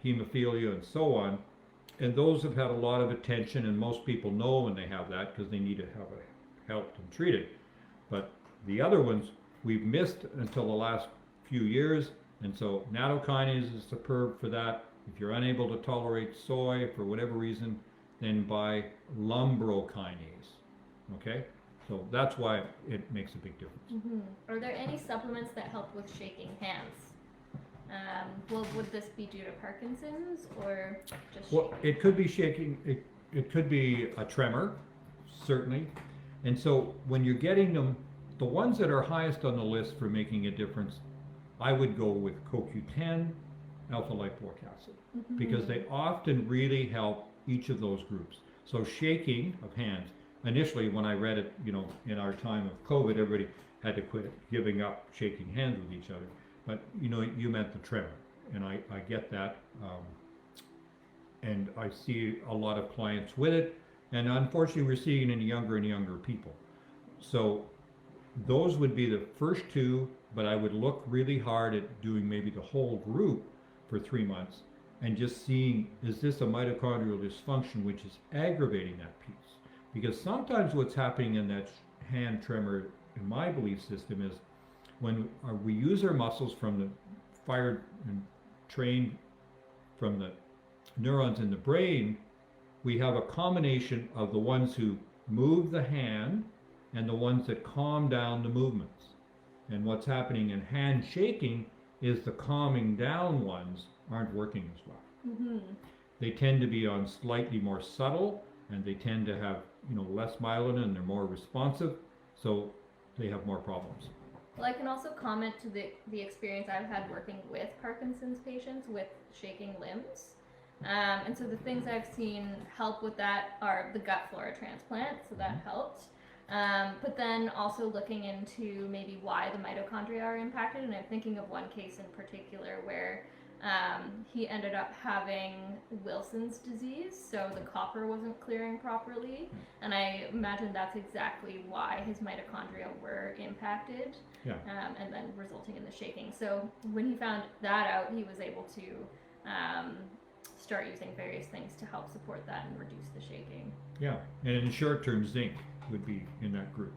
hemophilia, and so on. And those have had a lot of attention, and most people know when they have that because they need to have it helped and treated. But the other ones we've missed until the last few years, and so nattokinase is superb for that. If you're unable to tolerate soy for whatever reason, then buy lumbrokinase. Okay, so that's why it makes a big difference. Mm-hmm. Are there any supplements that help with shaking hands? Well, would this be due to Parkinson's or just shaking? Well, it could be shaking. It could be a tremor, certainly. And so when you're getting them, the ones that are highest on the list for making a difference, I would go with CoQ10, alpha lipoic acid, because they often really help each of those groups. So shaking of hands, initially when I read it, in our time of COVID, everybody had to quit giving up shaking hands with each other. But you meant the tremor, and I get that, and I see a lot of clients with it, and unfortunately we're seeing it in younger and younger people. So those would be the first two, but I would look really hard at doing maybe the whole group for 3 months and just seeing, is this a mitochondrial dysfunction which is aggravating that piece? Because sometimes what's happening in that hand tremor, in my belief system, is when we use our muscles from the fired and trained from the neurons in the brain, we have a combination of the ones who move the hand and the ones that calm down the movements. And what's happening in hand shaking is the calming down ones aren't working as well. Mm-hmm. They tend to be on slightly more subtle, and they tend to have less myelin, and they're more responsive, so they have more problems. Well, I can also comment to the experience I've had working with Parkinson's patients with shaking limbs. And so the things I've seen help with that are the gut flora transplant, so that helped. But then also looking into maybe why the mitochondria are impacted, and I'm thinking of one case in particular where he ended up having Wilson's disease, so the copper wasn't clearing properly, and I imagine that's exactly why his mitochondria were impacted, and then resulting in the shaking. So when he found that out, he was able to start using various things to help support that and reduce the shaking. Yeah, and in short term, zinc would be in that group.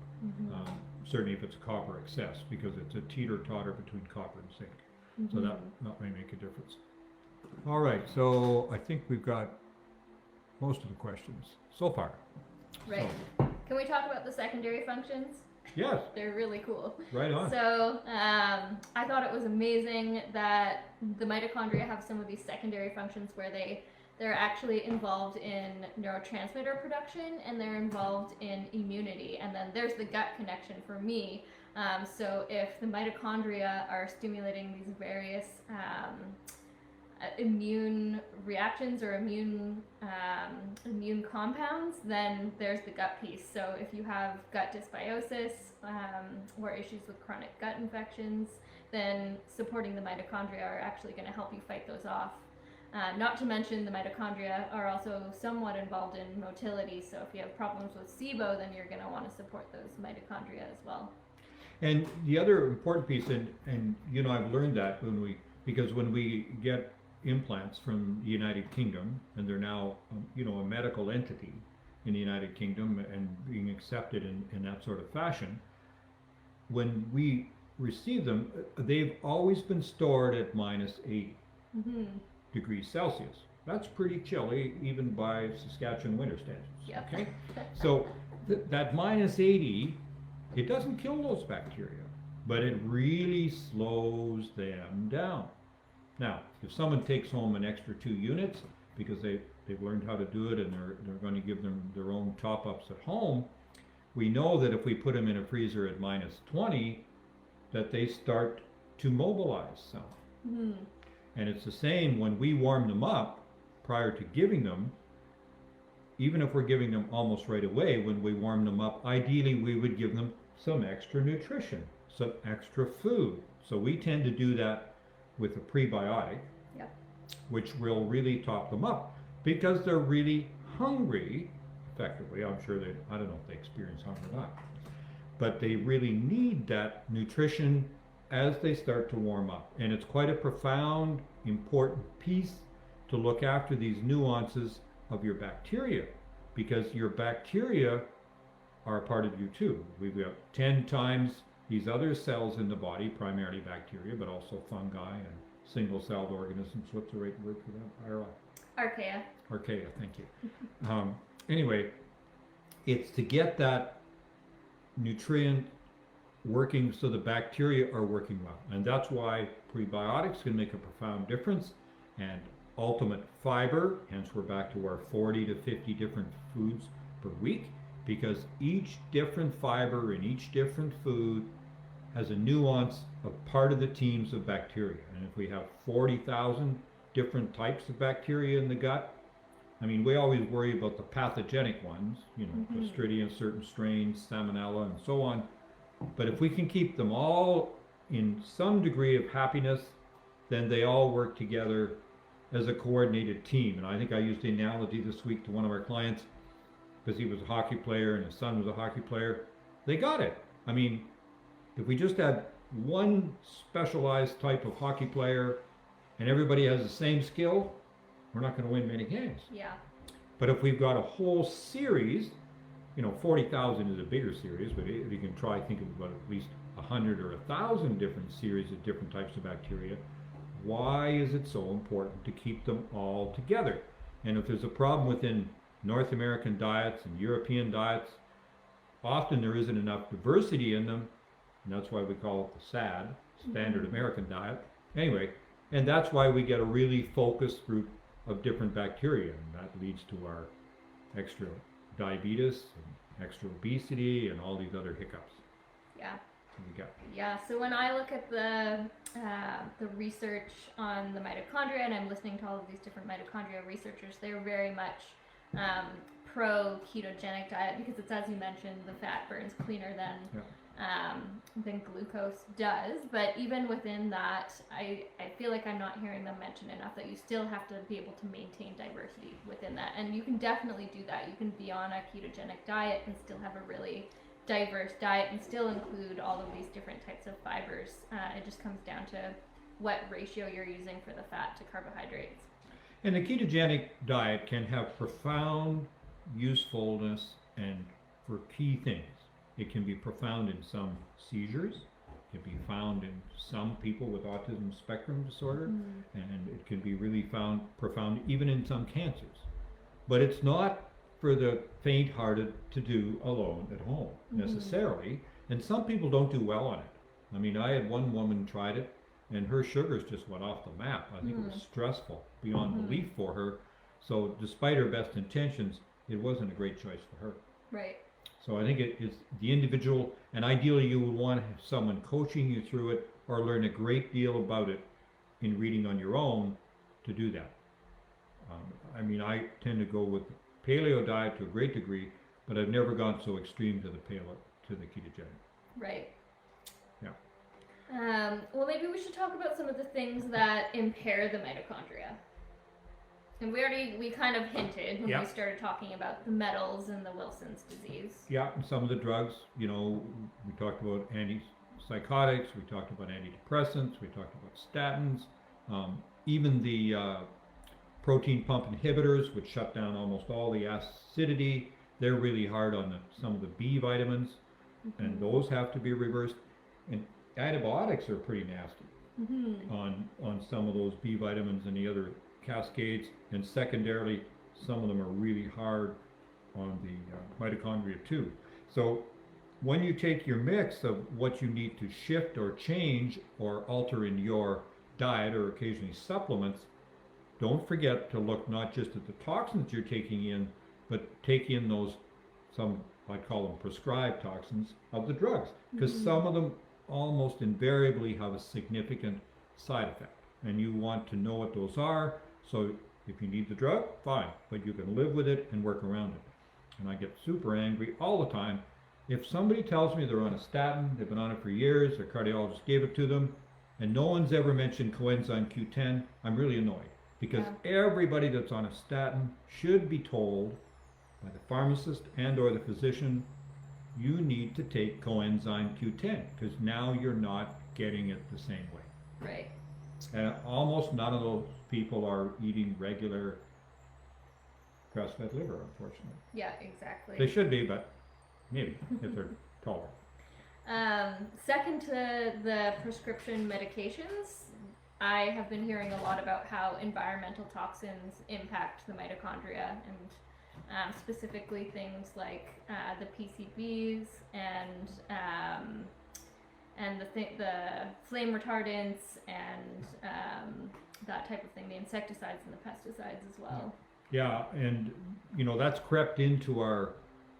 Certainly if it's copper excess, because it's a teeter-totter between copper and zinc. So that may make a difference. All right, so I think we've got most of the questions so far. Right. So. Can we talk about the secondary functions? Yes. They're really cool. Right on. So I thought it was amazing that the mitochondria have some of these secondary functions where they're actually involved in neurotransmitter production, and they're involved in immunity. And then there's the gut connection for me. So if the mitochondria are stimulating these various immune reactions or immune compounds, then there's the gut piece. So if you have gut dysbiosis or issues with chronic gut infections, then supporting the mitochondria are actually going to help you fight those off. Not to mention the mitochondria are also somewhat involved in motility, so if you have problems with SIBO, then you're going to want to support those mitochondria as well. And the other important piece, and you know, I've learned that because when we get implants from the United Kingdom, and they're now, you know, a medical entity in the United Kingdom and being accepted in that sort of fashion, when we receive them, they've always been stored at -80 degrees Celsius. That's pretty chilly, even by Saskatchewan winter standards. Yep. Okay, so that -80, it doesn't kill those bacteria, but it really slows them down. Now, if someone takes home an extra 2 units because they've learned how to do it and they're going to give them their own top-ups at home, we know that if we put them in a freezer at -20, that they start to mobilize some. And it's the same when we warm them up prior to giving them. Even if we're giving them almost right away, when we warm them up, ideally we would give them some extra nutrition, some extra food. So we tend to do that with a prebiotic, which will really top them up because they're really hungry, effectively. I'm sure I don't know if they experience hunger or not, but they really need that nutrition as they start to warm up. And it's quite a profound, important piece to look after these nuances of your bacteria, because your bacteria are a part of you too. We've got 10 times these other cells in the body, primarily bacteria, but also fungi and single-celled organisms. What's the right word for that? Archaea. Archaea, thank you. Anyway, it's to get that nutrient working so the bacteria are working well. And that's why prebiotics can make a profound difference. And ultimate fiber, hence we're back to our 40 to 50 different foods per week, because each different fiber in each different food has a nuance of part of the teams of bacteria. And if we have 40,000 different types of bacteria in the gut, I mean, we always worry about the pathogenic ones, you know, Clostridium, certain strains, Salmonella, and so on. But if we can keep them all in some degree of happiness, then they all work together as a coordinated team. And I think I used the analogy this week to one of our clients, because he was a hockey player and his son was a hockey player. They got it. I mean, if we just had one specialized type of hockey player and everybody has the same skill, we're not going to win many games. Yeah. But if we've got a whole series, you know, 40,000 is a bigger series, but you can try thinking about at least 100 or 1,000 different series of different types of bacteria. Why is it so important to keep them all together? And if there's a problem within North American diets and European diets, often there isn't enough diversity in them, and that's why we call it the SAD, Standard American Diet. Anyway, and that's why we get a really focused group of different bacteria, and that leads to our extra diabetes and extra obesity and all these other hiccups. Yeah. We got. Yeah, so when I look at the research on the mitochondria, and I'm listening to all of these different mitochondria researchers, they're very much pro ketogenic diet, because it's, as you mentioned, the fat burns cleaner than glucose does. But even within that, I feel like I'm not hearing them mention enough that you still have to be able to maintain diversity within that. And you can definitely do that. You can be on a ketogenic diet and still have a really diverse diet and still include all of these different types of fibers. It just comes down to what ratio you're using for the fat to carbohydrates. And the ketogenic diet can have profound usefulness and for key things. It can be profound in some seizures. It can be found in some people with autism spectrum disorder, and it can be really found profound even in some cancers. But it's not for the faint-hearted to do alone at home necessarily, and some people don't do well on it. I mean, I had one woman tried it, and her sugars just went off the map. I think it was stressful beyond belief for her. So despite her best intentions, it wasn't a great choice for her. Right. So I think it's the individual, and ideally you would want to have someone coaching you through it or learn a great deal about it in reading on your own, to do that. I mean, I tend to go with paleo diet to a great degree, but I've never gone so extreme to the ketogenic. Right. Yeah. Well, maybe we should talk about some of the things that impair the mitochondria. And we kind of hinted when we started talking about the metals and the Wilson's disease. Yeah, and some of the drugs, you know, we talked about antipsychotics, we talked about antidepressants, we talked about statins, even the protein pump inhibitors, which shut down almost all the acidity. They're really hard on some of the B vitamins, and those have to be reversed. And antibiotics are pretty nasty on some of those B vitamins and the other cascades, and secondarily, some of them are really hard on the mitochondria too. So when you take your mix of what you need to shift or change or alter in your diet or occasionally supplements, don't forget to look not just at the toxins you're taking in, but take in those, some, I call them prescribed toxins of the drugs, because some of them almost invariably have a significant side effect, and you want to know what those are. So if you need the drug, fine, but you can live with it and work around it. And I get super angry all the time if somebody tells me they're on a statin, they've been on it for years, their cardiologist gave it to them, and no one's ever mentioned coenzyme Q10. I'm really annoyed, because everybody that's on a statin should be told by the pharmacist and or the physician, you need to take coenzyme Q10, because now you're not getting it the same way. Right. And almost none of those people are eating regular grass-fed liver, unfortunately. Yeah, exactly. They should be, but maybe, if they're tolerant. Second to the prescription medications, I have been hearing a lot about how environmental toxins impact the mitochondria, and specifically things like the PCBs and the flame retardants and that type of thing, the insecticides and the pesticides as well. Yeah, and you know, that's crept into our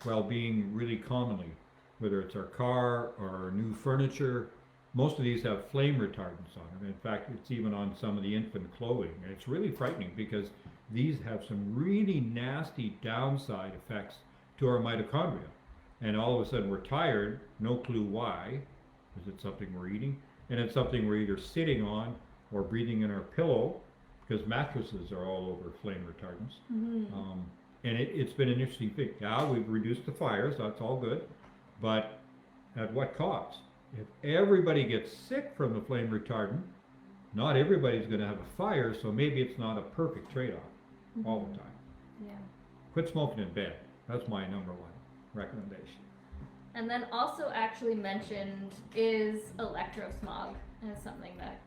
well-being really commonly, whether it's our car or our new furniture. Most of these have flame retardants on them. In fact, it's even on some of the infant clothing. And it's really frightening, because these have some really nasty downside effects to our mitochondria. And all of a sudden we're tired, no clue why. Is it something we're eating? And it's something we're either sitting on or breathing in our pillow, because mattresses are all over flame retardants. And it's been an interesting thing. Yeah, we've reduced the fires, that's all good, but at what cost? If everybody gets sick from the flame retardant, not everybody's going to have a fire, so maybe it's not a perfect trade-off all the time. Yeah. Quit smoking in bed. That's my number one recommendation. And then also actually mentioned is electrosmog as something that...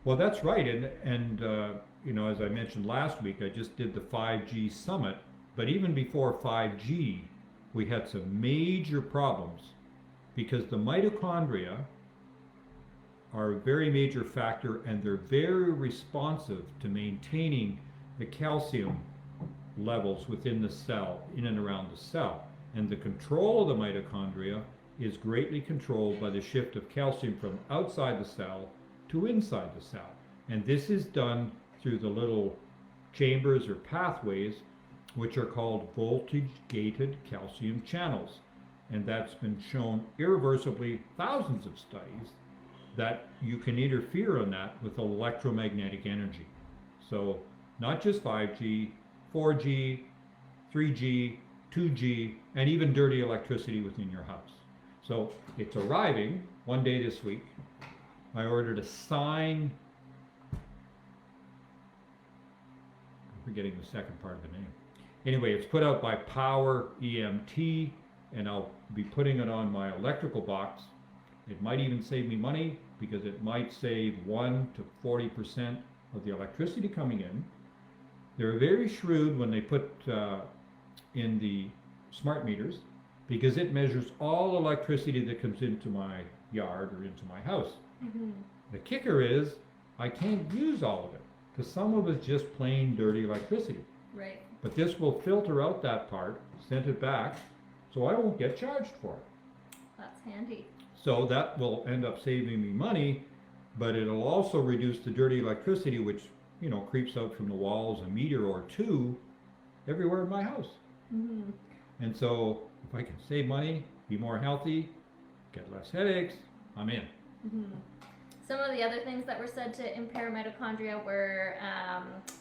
Well, that's right, and you know, as I mentioned last week, I just did the 5G summit, but even before 5G, we had some major problems, because the mitochondria are a very major factor, and they're very responsive to maintaining the calcium levels within the cell, in and around the cell. And the control of the mitochondria is greatly controlled by the shift of calcium from outside the cell to inside the cell. And this is done through the little chambers or pathways, which are called voltage-gated calcium channels. And that's been shown irreversibly, thousands of studies, that you can interfere on that with electromagnetic energy. So not just 5G, 4G, 3G, 2G, and even dirty electricity within your house. So it's arriving one day this week. I ordered a sign. I'm forgetting the second part of the name. Anyway, it's put out by Power EMT, and I'll be putting it on my electrical box. It might even save me money, because it might save 1 to 40% of the electricity coming in. They're very shrewd when they put in the smart meters, because it measures all electricity that comes into my yard or into my house. The kicker is I can't use all of it, because some of it's just plain dirty electricity. Right. But this will filter out that part, send it back, so I won't get charged for it. That's handy. So that will end up saving me money, but it'll also reduce the dirty electricity, which creeps out from the walls a meter or two everywhere in my house. Mm-hmm. And so if I can save money, be more healthy, get less headaches, I'm in. Mm-hmm. Some of the other things that were said to impair mitochondria were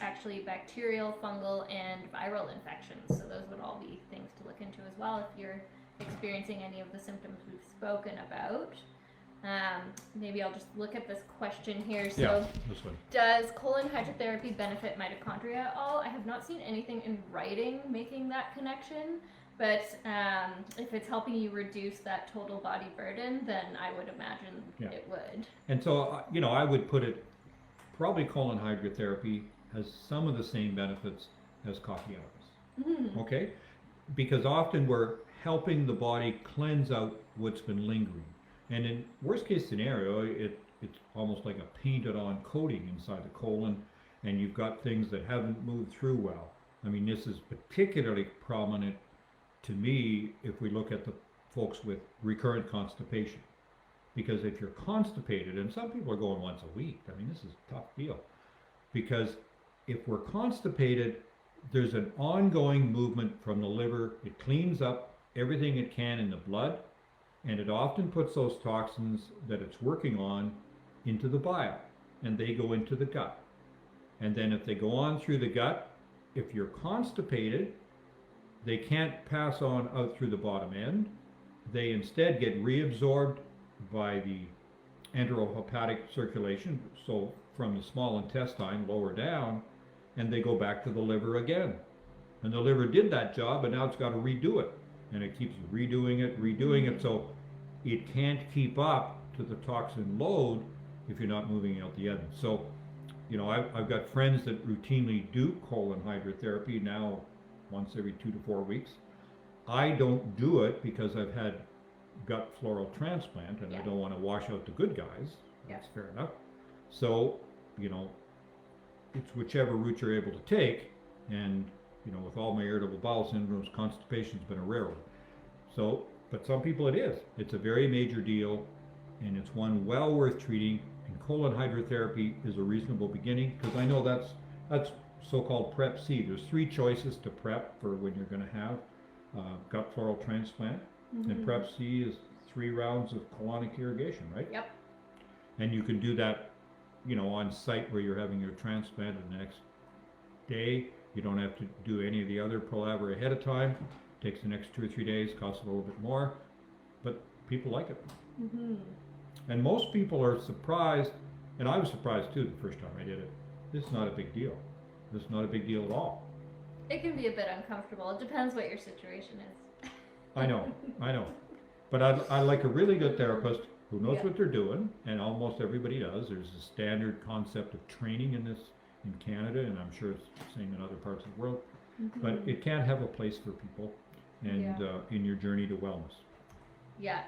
actually bacterial, fungal, and viral infections. So those would all be things to look into as well if you're experiencing any of the symptoms we've spoken about. Maybe I'll just look at this question here. So, Yeah, this one. does colon hydrotherapy benefit mitochondria at all? I have not seen anything in writing making that connection, but if it's helping you reduce that total body burden, then I would imagine it would. And so, I would put it, probably colon hydrotherapy has some of the same benefits as coffee hours. Mm-hmm. Okay? Because often we're helping the body cleanse out what's been lingering. And in worst case scenario, it's almost like a painted on coating inside the colon, and you've got things that haven't moved through well. I mean, this is particularly prominent to me if we look at the folks with recurrent constipation. Because if you're constipated, and some people are going once a week, I mean, this is a tough deal. Because if we're constipated, there's an ongoing movement from the liver. It cleans up everything it can in the blood, and it often puts those toxins that it's working on into the bile, and they go into the gut. And then if they go on through the gut, if you're constipated, they can't pass on out through the bottom end. They instead get reabsorbed by the enterohepatic circulation, so from the small intestine lower down, and they go back to the liver again. And the liver did that job, and now it's got to redo it. And it keeps redoing it, so it can't keep up to the toxin load if you're not moving out the end. So, I've got friends that routinely do colon hydrotherapy now once every 2 to 4 weeks. I don't do it because I've had gut floral transplant and I don't want to wash out the good guys. That's fair enough. So, it's whichever route you're able to take, and with all my irritable bowel syndromes, constipation's been a rare one. So, but some people it is. It's a very major deal, and it's one well worth treating, and colon hydrotherapy is a reasonable beginning, because I know that's so-called Prep C. There's 3 choices to prep for when you're going to have gut floral transplant, and Prep C is 3 rounds of colonic irrigation, right? Yep. And you can do that, on site where you're having your transplant the next day. You don't have to do any of the other palaver ahead of time. Takes the next 2 or 3 days, costs a little bit more, but people like it. Mm-hmm. And most people are surprised, and I was surprised too the first time I did it. This is not a big deal. This is not a big deal at all. It can be a bit uncomfortable. It depends what your situation is. I know. But I like a really good therapist who knows what they're doing, and almost everybody does. There's a standard concept of training in Canada, and I'm sure it's the same in other parts of the world. Mm-hmm. But it can have a place for people, and in your journey to wellness. Yeah.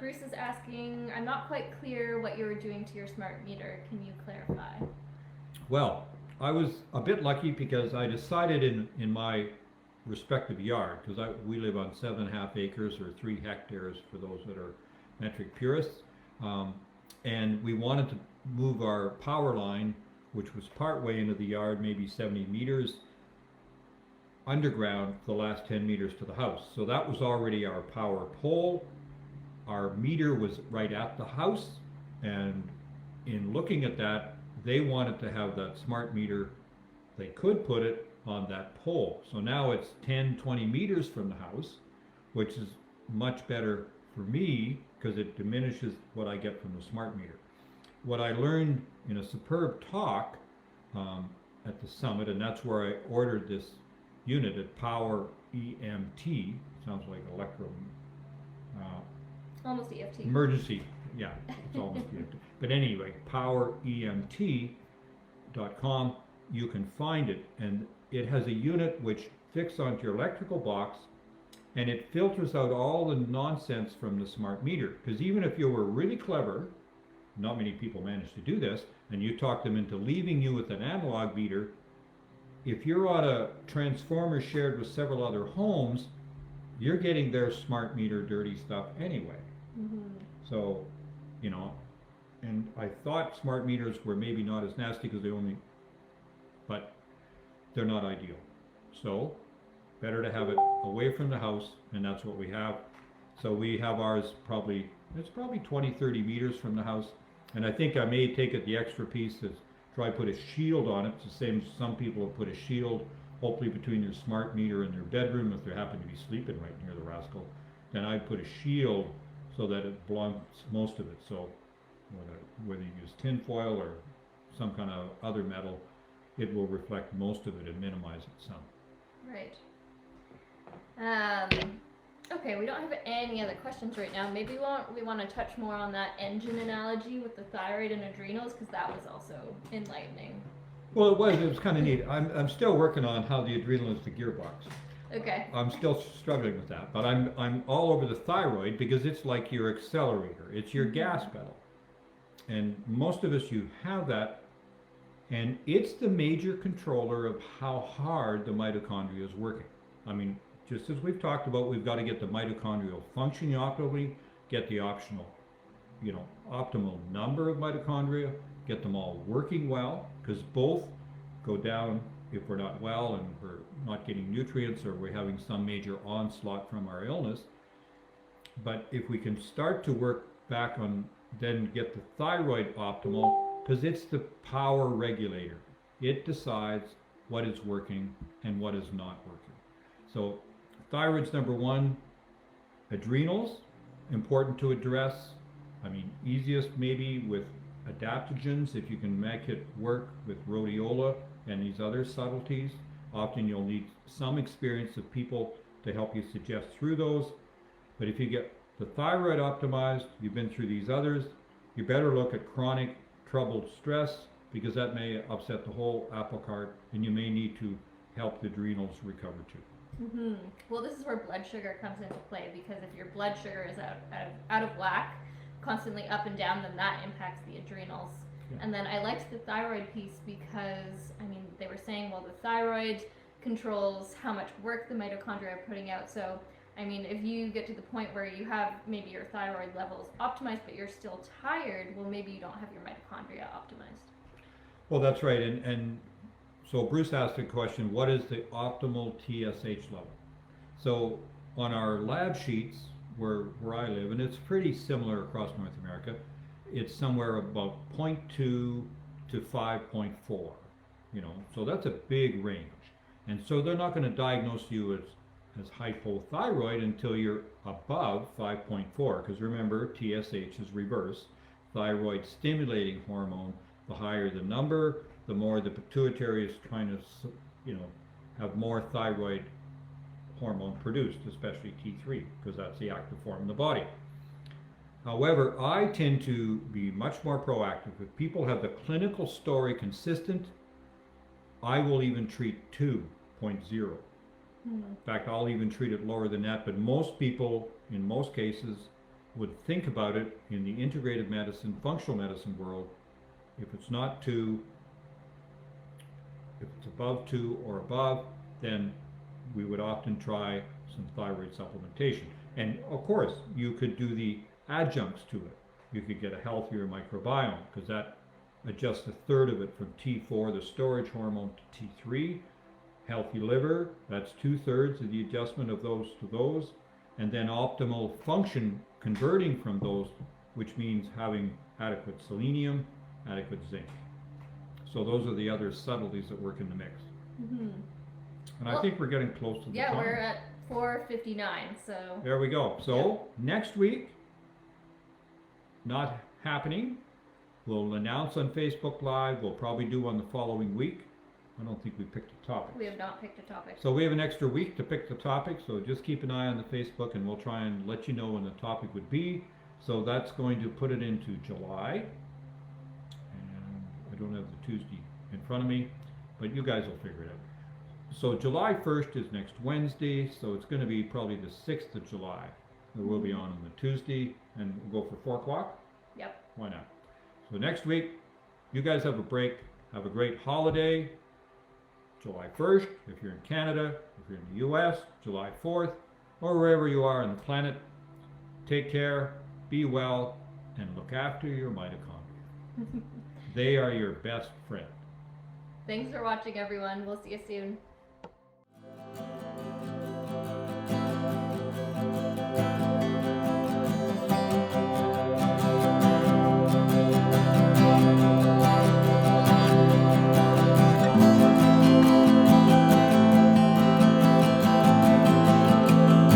Bruce is asking, I'm not quite clear what you were doing to your smart meter. Can you clarify? Well, I was a bit lucky because I decided in my respective yard, because we live on 7.5 acres or 3 hectares for those that are metric purists, and we wanted to move our power line, which was partway into the yard, maybe 70 meters underground, the last 10 meters to the house. So that was already our power pole. Our meter was right at the house, and in looking at that, they wanted to have that smart meter. They could put it on that pole. So now it's 10, 20 meters from the house, which is much better for me because it diminishes what I get from the smart meter. What I learned in a superb talk at the summit, and that's where I ordered this unit at Power EMT, sounds like almost EFT. Emergency, yeah, it's almost EFT. But anyway, poweremt.com, you can find it, and it has a unit which fixes onto your electrical box, and it filters out all the nonsense from the smart meter. Because even if you were really clever, not many people manage to do this, and you talk them into leaving you with an analog meter, if you're on a transformer shared with several other homes, you're getting their smart meter dirty stuff anyway. Mm-hmm. So, and I thought smart meters were maybe not as nasty because they only they're not ideal. So better to have it away from the house, and that's what we have. So we have ours it's probably 20-30 meters from the house, and I think I may take it the extra piece is try put a shield on it. It's the same as some people have put a shield, hopefully between their smart meter and their bedroom if they happen to be sleeping right near the rascal. Then I put a shield so that it blocks most of it. So whether you use tin foil or some kind of other metal, it will reflect most of it and minimize it some. Right. Okay, we don't have any other questions right now. Maybe we want to touch more on that engine analogy with the thyroid and adrenals, because that was also enlightening. Well, it was kind of neat. I'm still working on how the adrenal is the gearbox. Okay. I'm still struggling with that, but I'm all over the thyroid because it's like your accelerator. It's your gas pedal. And most of us, you have that, and it's the major controller of how hard the mitochondria is working. I mean, just as we've talked about, we've got to get the mitochondrial functioning optimally, get the optimal number of mitochondria, get them all working well, because both go down if we're not well and we're not getting nutrients or we're having some major onslaught from our illness. But if we can start to work back on, then get the thyroid optimal, because it's the power regulator. It decides what is working and what is not working. So thyroid's number one. Adrenals, important to address. I mean, easiest maybe with adaptogens, if you can make it work with rhodiola and these other subtleties. Often you'll need some experience of people to help you suggest through those. But if you get the thyroid optimized, you've been through these others, you better look at chronic troubled stress, because that may upset the whole apple cart, and you may need to help the adrenals recover too. Mm-hmm. Well, this is where blood sugar comes into play, because if your blood sugar is out of whack, constantly up and down, then that impacts the adrenals. Yeah. And then I liked the thyroid piece because, I mean, they were saying, well, the thyroid controls how much work the mitochondria are putting out. So, I mean, if you get to the point where you have maybe your thyroid levels optimized, but you're still tired, well, maybe you don't have your mitochondria optimized. Well, that's right. And so Bruce asked a question, what is the optimal TSH level? So on our lab sheets, where I live, and it's pretty similar across North America, it's somewhere about 0.2 to 5.4, so that's a big range. And so they're not going to diagnose you as hypothyroid until you're above 5.4, because remember, TSH is reverse. Thyroid stimulating hormone, the higher the number, the more the pituitary is trying to, have more thyroid hormone produced, especially T3, because that's the active form in the body. However, I tend to be much more proactive. If people have the clinical story consistent, I will even treat 2.0. In fact, I'll even treat it lower than that, but most people, in most cases, would think about it in the integrative medicine, functional medicine world. If it's not 2, if it's above 2 or above, then we would often try some thyroid supplementation. And of course, you could do the adjuncts to it. You could get a healthier microbiome, because that adjusts a third of it from T4, the storage hormone, to T3. Healthy liver, that's 2/3 of the adjustment of those to those. And then optimal function converting from those, which means having adequate selenium, adequate zinc. So those are the other subtleties that work in the mix. Mm-hmm. And I think we're getting close to the time. Yeah, we're at 4:59, so. There we go. So next week, not happening. We'll announce on Facebook Live. We'll probably do on the following week. I don't think we picked a topic. We have not picked a topic. So we have an extra week to pick the topic, so just keep an eye on the Facebook and we'll try and let you know when the topic would be. So that's going to put it into July. And I don't have the Tuesday in front of me, but you guys will figure it out. So July 1st is next Wednesday, so it's going to be probably the 6th of July. We'll be on the Tuesday, and we'll go for 4 o'clock? Yep. Why not? So next week, you guys have a break. Have a great holiday. July 1st, if you're in Canada, if you're in the US, July 4th, or wherever you are on the planet. Take care, be well, and look after your mitochondria. They are your best friend. Thanks for watching, everyone. We'll see you soon.